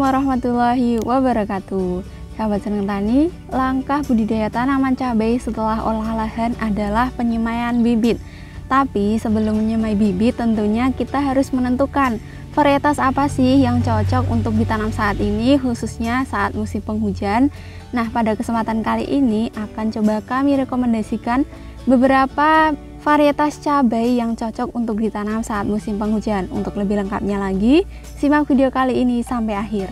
warahmatullahi wabarakatuh. Sahabat Seneng Tani, langkah budidaya tanaman cabai setelah olah lahan adalah penyemaian bibit. Tapi sebelum menyemai bibit tentunya kita harus menentukan varietas apa sih yang cocok untuk ditanam saat ini, khususnya saat musim penghujan. Nah, pada kesempatan kali ini akan coba kami rekomendasikan beberapa varietas cabai yang cocok untuk ditanam saat musim penghujan. Untuk lebih lengkapnya lagi, simak video kali ini sampai akhir.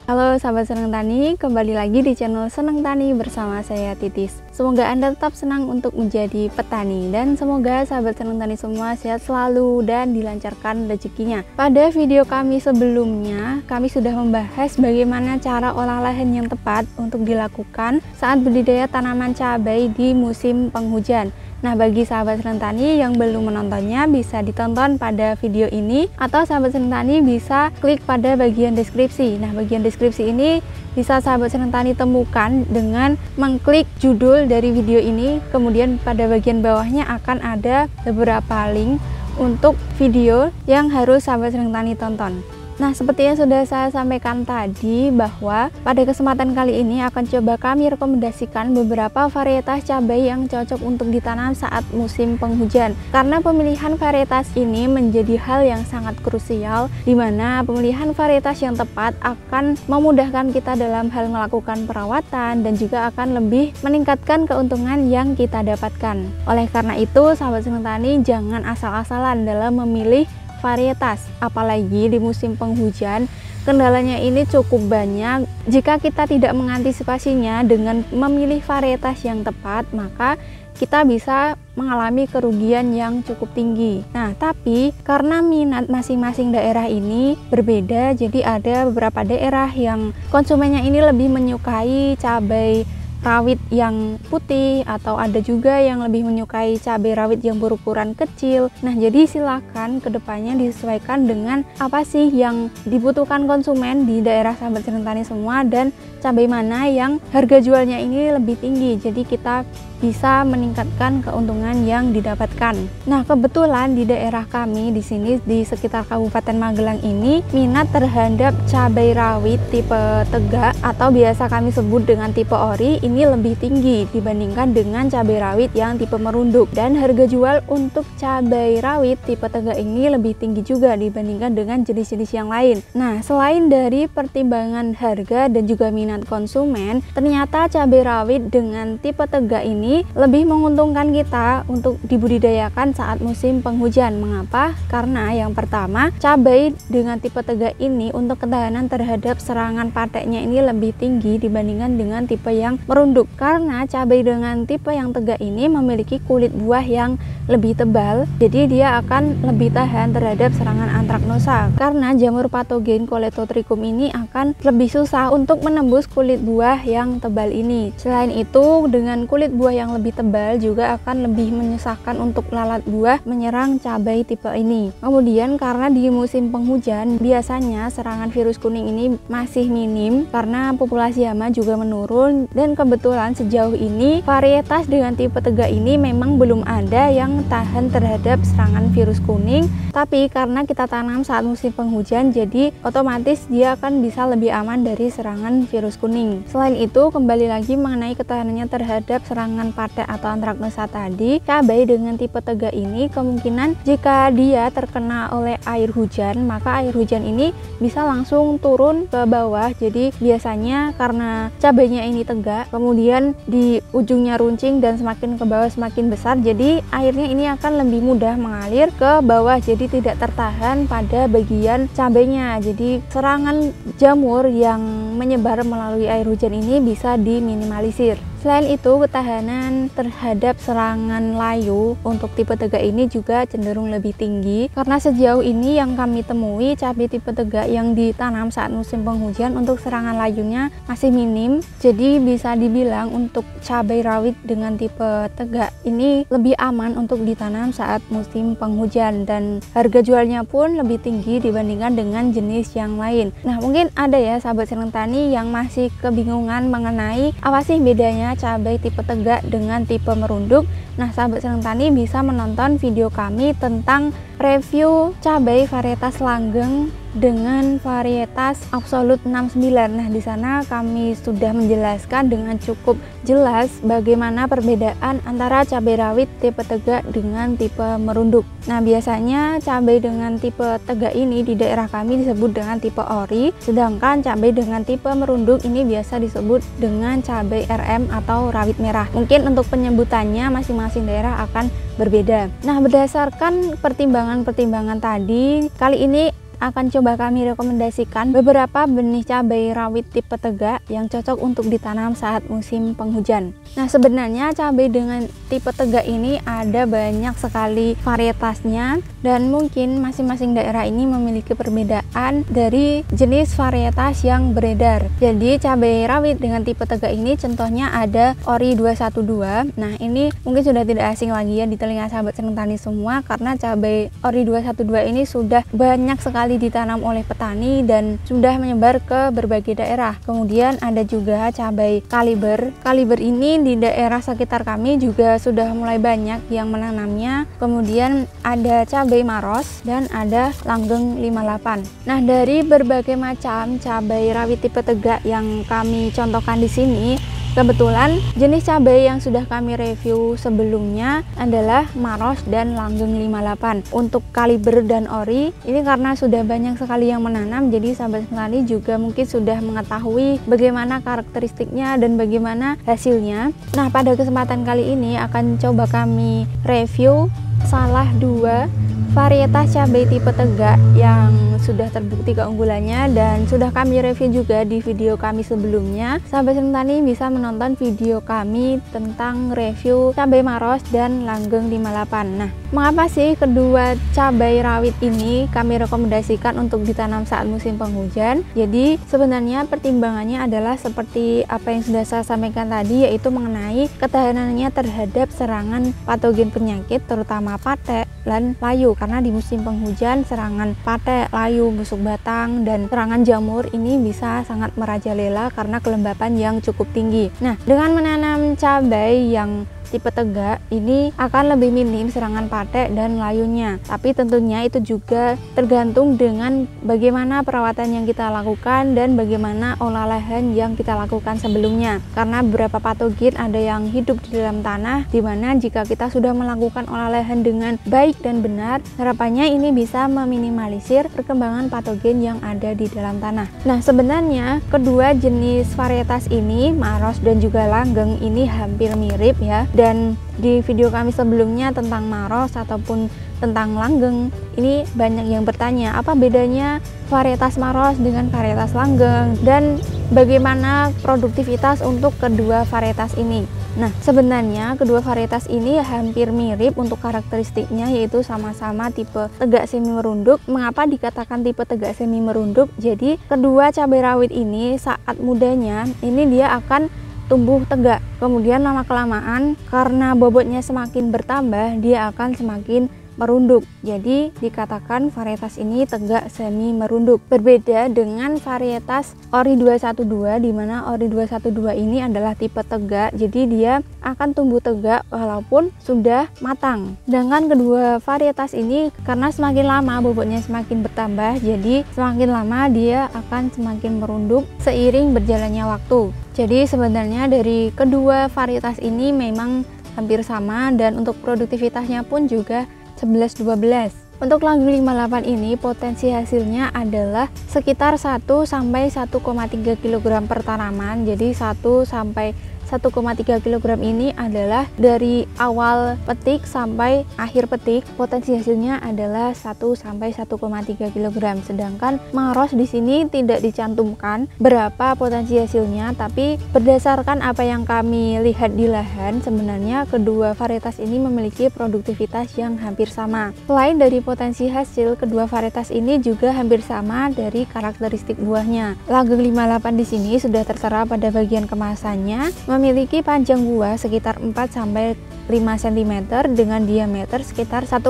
Halo sahabat Seneng Tani, kembali lagi di channel Seneng Tani bersama saya Titis. Semoga Anda tetap senang untuk menjadi petani dan semoga sahabat Seneng Tani semua sehat selalu dan dilancarkan rezekinya. Pada video kami sebelumnya, kami sudah membahas bagaimana cara olah lahan yang tepat untuk dilakukan saat budidaya tanaman cabai di musim penghujan. Nah, bagi sahabat Seneng Tani yang belum menontonnya bisa ditonton pada video ini, atau sahabat Seneng Tani bisa klik pada bagian deskripsi. Nah, bagian deskripsi ini bisa sahabat Seneng Tani temukan dengan mengklik judul dari video ini, kemudian pada bagian bawahnya akan ada beberapa link untuk video yang harus sahabat Seneng Tani tonton. Nah, seperti yang sudah saya sampaikan tadi, bahwa pada kesempatan kali ini akan coba kami rekomendasikan beberapa varietas cabai yang cocok untuk ditanam saat musim penghujan. Karena pemilihan varietas ini menjadi hal yang sangat krusial, di mana pemilihan varietas yang tepat akan memudahkan kita dalam hal melakukan perawatan dan juga akan lebih meningkatkan keuntungan yang kita dapatkan. Oleh karena itu, sahabat Seneng Tani jangan asal-asalan dalam memilih varietas, apalagi di musim penghujan. Kendalanya ini cukup banyak. Jika kita tidak mengantisipasinya dengan memilih varietas yang tepat, maka kita bisa mengalami kerugian yang cukup tinggi. Nah, tapi karena minat masing-masing daerah ini berbeda, jadi ada beberapa daerah yang konsumennya ini lebih menyukai cabai rawit yang putih, atau ada juga yang lebih menyukai cabai rawit yang berukuran kecil. Nah, jadi silakan kedepannya disesuaikan dengan apa sih yang dibutuhkan konsumen di daerah sahabat Seneng Tani semua, dan cabai mana yang harga jualnya ini lebih tinggi, jadi kita bisa meningkatkan keuntungan yang didapatkan. Nah, kebetulan di daerah kami di sini di sekitar Kabupaten Magelang ini minat terhadap cabai rawit tipe tegak atau biasa kami sebut dengan tipe ori ini lebih tinggi dibandingkan dengan cabai rawit yang tipe merunduk, dan harga jual untuk cabai rawit tipe tegak ini lebih tinggi juga dibandingkan dengan jenis-jenis yang lain. Nah, selain dari pertimbangan harga dan juga minat konsumen, ternyata cabai rawit dengan tipe tegak ini lebih menguntungkan kita untuk dibudidayakan saat musim penghujan. Mengapa? Karena yang pertama, cabai dengan tipe tegak ini untuk ketahanan terhadap serangan pateknya ini lebih tinggi dibandingkan dengan tipe yang merunduk. Karena cabai dengan tipe yang tegak ini memiliki kulit buah yang lebih tebal, jadi dia akan lebih tahan terhadap serangan antraknosa. Karena jamur patogen Colletotrichum ini akan lebih susah untuk menembus kulit buah yang tebal ini. Selain itu, dengan kulit buah yang lebih tebal juga akan lebih menyusahkan untuk lalat buah menyerang cabai tipe ini. Kemudian karena di musim penghujan biasanya serangan virus kuning ini masih minim karena populasi hama juga menurun, dan kebetulan sejauh ini varietas dengan tipe tegak ini memang belum ada yang tahan terhadap serangan virus kuning. Tapi karena kita tanam saat musim penghujan, jadi otomatis dia akan bisa lebih aman dari serangan virus kuning. Selain itu, kembali lagi mengenai ketahanannya terhadap serangan patek atau antraknosa tadi, cabai dengan tipe tegak ini kemungkinan jika dia terkena oleh air hujan, maka air hujan ini bisa langsung turun ke bawah. Jadi biasanya karena cabainya ini tegak, kemudian di ujungnya runcing dan semakin ke bawah semakin besar, jadi airnya ini akan lebih mudah mengalir ke bawah, jadi tidak tertahan pada bagian cabainya. Jadi serangan jamur yang menyebar melalui air hujan ini bisa diminimalisir. Selain itu, ketahanan terhadap serangan layu untuk tipe tegak ini juga cenderung lebih tinggi, karena sejauh ini yang kami temui cabai tipe tegak yang ditanam saat musim penghujan untuk serangan layunya masih minim. Jadi bisa dibilang untuk cabai rawit dengan tipe tegak ini lebih aman untuk ditanam saat musim penghujan, dan harga jualnya pun lebih tinggi dibandingkan dengan jenis yang lain. Nah, mungkin ada ya sahabat Seneng Tani yang masih kebingungan mengenai apa sih bedanya bagaimana cabai tipe tegak dengan tipe merunduk. Nah, sahabat senang tani bisa menonton video kami tentang review cabai varietas langgeng dengan varietas absolut 69. Nah, di sana kami sudah menjelaskan dengan cukup jelas bagaimana perbedaan antara cabai rawit tipe tegak dengan tipe merunduk. Nah, biasanya cabai dengan tipe tegak ini di daerah kami disebut dengan tipe ori, sedangkan cabai dengan tipe merunduk ini biasa disebut dengan cabai RM atau rawit merah. Mungkin untuk penyebutannya masing-masing daerah akan berbeda. Nah, berdasarkan pertimbangan-pertimbangan tadi, kali ini akan coba kami rekomendasikan beberapa benih cabai rawit tipe tegak yang cocok untuk ditanam saat musim penghujan. Nah, sebenarnya cabai dengan tipe tegak ini ada banyak sekali varietasnya dan mungkin masing-masing daerah ini memiliki perbedaan dari jenis varietas yang beredar. Jadi cabai rawit dengan tipe tegak ini contohnya ada Ori 212. Nah, ini mungkin sudah tidak asing lagi ya di telinga sahabat senang tani semua, karena cabai Ori 212 ini sudah banyak sekali ditanam oleh petani dan sudah menyebar ke berbagai daerah. Kemudian ada juga cabai kaliber. Kaliber ini di daerah sekitar kami juga sudah mulai banyak yang menanamnya. Kemudian ada cabai maros dan ada langgeng 58. Nah, dari berbagai macam cabai rawit tipe tegak yang kami contohkan di sini, kebetulan jenis cabai yang sudah kami review sebelumnya adalah maros dan langgeng 58. Untuk kaliber dan ori ini karena sudah banyak sekali yang menanam, jadi sahabat petani juga mungkin sudah mengetahui bagaimana karakteristiknya dan bagaimana hasilnya. Nah, pada kesempatan kali ini akan coba kami review salah dua varietas cabai tipe tegak yang sudah terbukti keunggulannya dan sudah kami review juga di video kami sebelumnya. Sahabat senang tani bisa menonton video kami tentang review cabai maros dan langgeng 58. Nah, mengapa sih kedua cabai rawit ini kami rekomendasikan untuk ditanam saat musim penghujan? Jadi sebenarnya pertimbangannya adalah seperti apa yang sudah saya sampaikan tadi, yaitu mengenai ketahanannya terhadap serangan patogen penyakit terutama patek dan layu, karena di musim penghujan serangan patek, layu, busuk batang, dan serangan jamur ini bisa sangat merajalela karena kelembapan yang cukup tinggi. Nah, dengan menanam cabai yang tipe tegak ini akan lebih minim serangan patek dan layunya, tapi tentunya itu juga tergantung dengan bagaimana perawatan yang kita lakukan dan bagaimana olah lahan yang kita lakukan sebelumnya, karena beberapa patogen ada yang hidup di dalam tanah, dimana jika kita sudah melakukan olah lahan dengan baik dan benar, harapannya ini bisa meminimalisir perkembangan patogen yang ada di dalam tanah. Nah, sebenarnya kedua jenis varietas ini, maros dan juga langgeng, ini hampir mirip ya. Dan di video kami sebelumnya tentang maros ataupun tentang langgeng, ini banyak yang bertanya apa bedanya varietas maros dengan varietas langgeng dan bagaimana produktivitas untuk kedua varietas ini. Nah, sebenarnya kedua varietas ini hampir mirip untuk karakteristiknya, yaitu sama-sama tipe tegak semi merunduk. Mengapa dikatakan tipe tegak semi merunduk? Jadi kedua cabai rawit ini saat mudanya ini dia akan tumbuh tegak, kemudian lama-kelamaan karena bobotnya semakin bertambah dia akan semakin merunduk. Jadi dikatakan varietas ini tegak semi merunduk. Berbeda dengan varietas Ori 212, di mana Ori 212 ini adalah tipe tegak, jadi dia akan tumbuh tegak walaupun sudah matang. Sedangkan kedua varietas ini karena semakin lama bobotnya semakin bertambah, jadi semakin lama dia akan semakin merunduk seiring berjalannya waktu. Jadi sebenarnya dari kedua varietas ini memang hampir sama dan untuk produktivitasnya pun juga 11-12. Untuk langgeng 58 ini potensi hasilnya adalah sekitar 1-1,3 kg per tanaman. Jadi 1-1,3 kg ini adalah dari awal petik sampai akhir petik, potensi hasilnya adalah 1-1,3 kg. Sedangkan maros di sini tidak dicantumkan berapa potensi hasilnya, tapi berdasarkan apa yang kami lihat di lahan, sebenarnya kedua varietas ini memiliki produktivitas yang hampir sama. Selain dari potensi hasil, kedua varietas ini juga hampir sama dari karakteristik buahnya. Langgeng 58 di sini sudah tertera pada bagian kemasannya, memiliki panjang buah sekitar 4-5 cm dengan diameter sekitar 1,6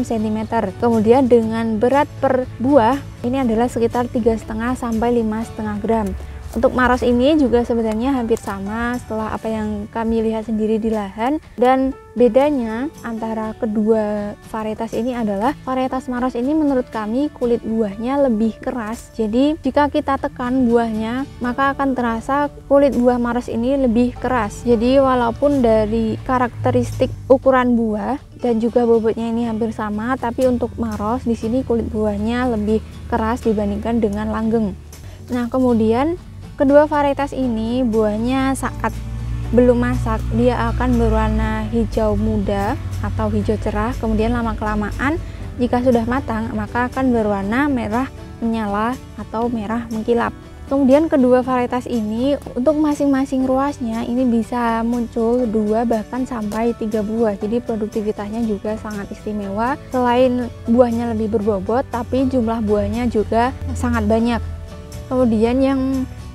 cm. Kemudian dengan berat per buah ini adalah sekitar 3,5 sampai 5,5 gram. Untuk Maros ini juga sebenarnya hampir sama setelah apa yang kami lihat sendiri di lahan, dan bedanya antara kedua varietas ini adalah varietas Maros ini menurut kami kulit buahnya lebih keras. Jadi jika kita tekan buahnya maka akan terasa kulit buah Maros ini lebih keras. Jadi walaupun dari karakteristik ukuran buah dan juga bobotnya ini hampir sama, tapi untuk Maros di sini kulit buahnya lebih keras dibandingkan dengan langgeng. Nah, kemudian kedua varietas ini buahnya saat belum masak dia akan berwarna hijau muda atau hijau cerah, kemudian lama-kelamaan jika sudah matang maka akan berwarna merah menyala atau merah mengkilap. Kemudian kedua varietas ini untuk masing-masing ruasnya ini bisa muncul 2 bahkan sampai 3 buah. Jadi produktivitasnya juga sangat istimewa. Selain buahnya lebih berbobot, tapi jumlah buahnya juga sangat banyak. Kemudian yang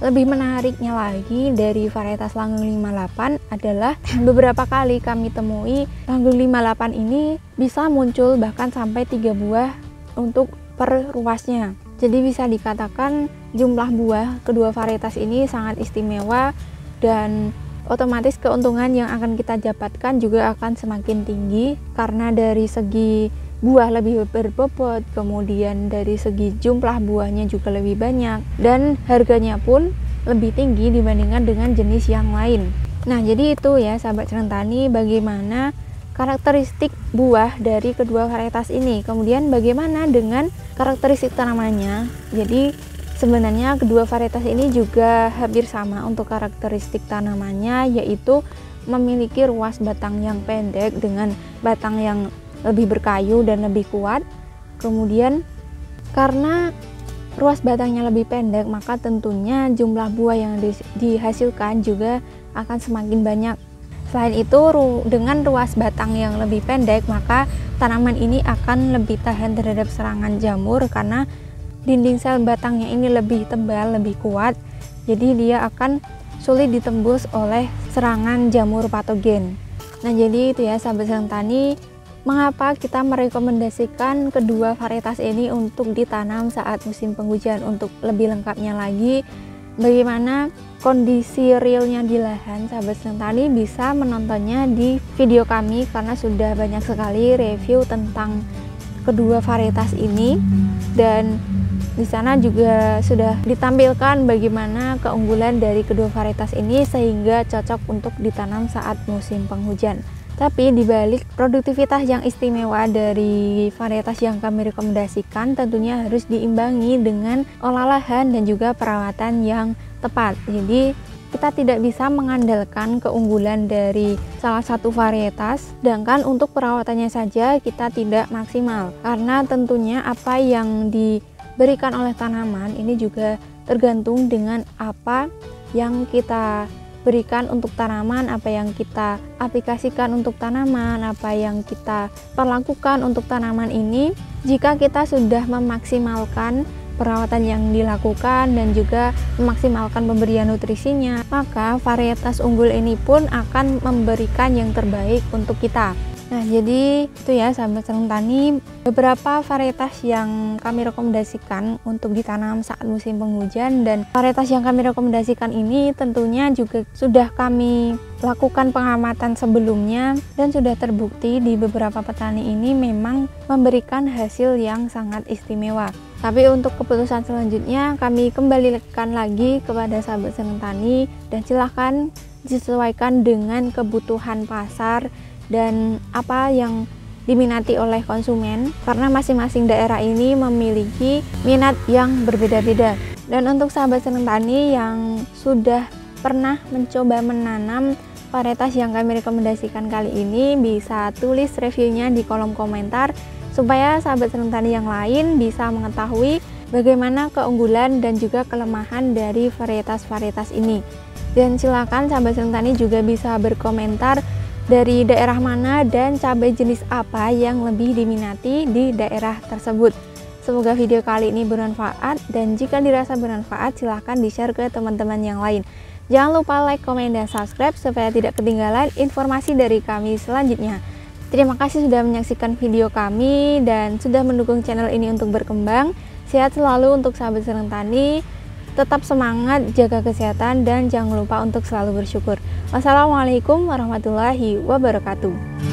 lebih menariknya lagi dari varietas langgeng 58 adalah beberapa kali kami temui langgeng 58 ini bisa muncul bahkan sampai 3 buah untuk per ruasnya. Jadi bisa dikatakan jumlah buah kedua varietas ini sangat istimewa, dan otomatis keuntungan yang akan kita dapatkan juga akan semakin tinggi karena dari segi buah lebih berbobot, kemudian dari segi jumlah buahnya juga lebih banyak, dan harganya pun lebih tinggi dibandingkan dengan jenis yang lain. Nah, jadi itu ya sahabat Seneng Tani, bagaimana karakteristik buah dari kedua varietas ini. Kemudian bagaimana dengan karakteristik tanamannya. Jadi sebenarnya kedua varietas ini juga hampir sama untuk karakteristik tanamannya, yaitu memiliki ruas batang yang pendek dengan batang yang lebih berkayu dan lebih kuat. Kemudian karena ruas batangnya lebih pendek, maka tentunya jumlah buah yang dihasilkan juga akan semakin banyak. Selain itu, dengan ruas batang yang lebih pendek, maka tanaman ini akan lebih tahan terhadap serangan jamur karena dinding sel batangnya ini lebih tebal, lebih kuat. Jadi dia akan sulit ditembus oleh serangan jamur patogen. Nah, jadi itu ya sahabat Seneng Tani, mengapa kita merekomendasikan kedua varietas ini untuk ditanam saat musim penghujan. Untuk lebih lengkapnya lagi, bagaimana kondisi realnya di lahan, sahabat Seneng Tani bisa menontonnya di video kami karena sudah banyak sekali review tentang kedua varietas ini, dan di sana juga sudah ditampilkan bagaimana keunggulan dari kedua varietas ini sehingga cocok untuk ditanam saat musim penghujan. Tapi dibalik produktivitas yang istimewa dari varietas yang kami rekomendasikan, tentunya harus diimbangi dengan olah lahan dan juga perawatan yang tepat. Jadi kita tidak bisa mengandalkan keunggulan dari salah satu varietas, sedangkan untuk perawatannya saja kita tidak maksimal. Karena tentunya apa yang diberikan oleh tanaman ini juga tergantung dengan apa yang kita berikan untuk tanaman, apa yang kita aplikasikan untuk tanaman, apa yang kita perlakukan untuk tanaman ini. Jika kita sudah memaksimalkan perawatan yang dilakukan dan juga memaksimalkan pemberian nutrisinya, maka varietas unggul ini pun akan memberikan yang terbaik untuk kita. Nah, jadi itu ya sahabat Seneng Tani, beberapa varietas yang kami rekomendasikan untuk ditanam saat musim penghujan, dan varietas yang kami rekomendasikan ini tentunya juga sudah kami lakukan pengamatan sebelumnya dan sudah terbukti di beberapa petani ini memang memberikan hasil yang sangat istimewa. Tapi untuk keputusan selanjutnya kami kembalikan lagi kepada sahabat Seneng Tani, dan silahkan disesuaikan dengan kebutuhan pasar dan apa yang diminati oleh konsumen, karena masing-masing daerah ini memiliki minat yang berbeda-beda. Dan untuk sahabat Seneng Tani yang sudah pernah mencoba menanam varietas yang kami rekomendasikan kali ini, bisa tulis reviewnya di kolom komentar supaya sahabat Seneng Tani yang lain bisa mengetahui bagaimana keunggulan dan juga kelemahan dari varietas-varietas ini. Dan silakan sahabat Seneng Tani juga bisa berkomentar dari daerah mana dan cabai jenis apa yang lebih diminati di daerah tersebut. Semoga video kali ini bermanfaat, dan jika dirasa bermanfaat silahkan di-share ke teman-teman yang lain. Jangan lupa like, komen, dan subscribe supaya tidak ketinggalan informasi dari kami selanjutnya. Terima kasih sudah menyaksikan video kami dan sudah mendukung channel ini untuk berkembang. Sehat selalu untuk sahabat Seneng Tani. Tetap semangat, jaga kesehatan, dan jangan lupa untuk selalu bersyukur. Wassalamualaikum warahmatullahi wabarakatuh.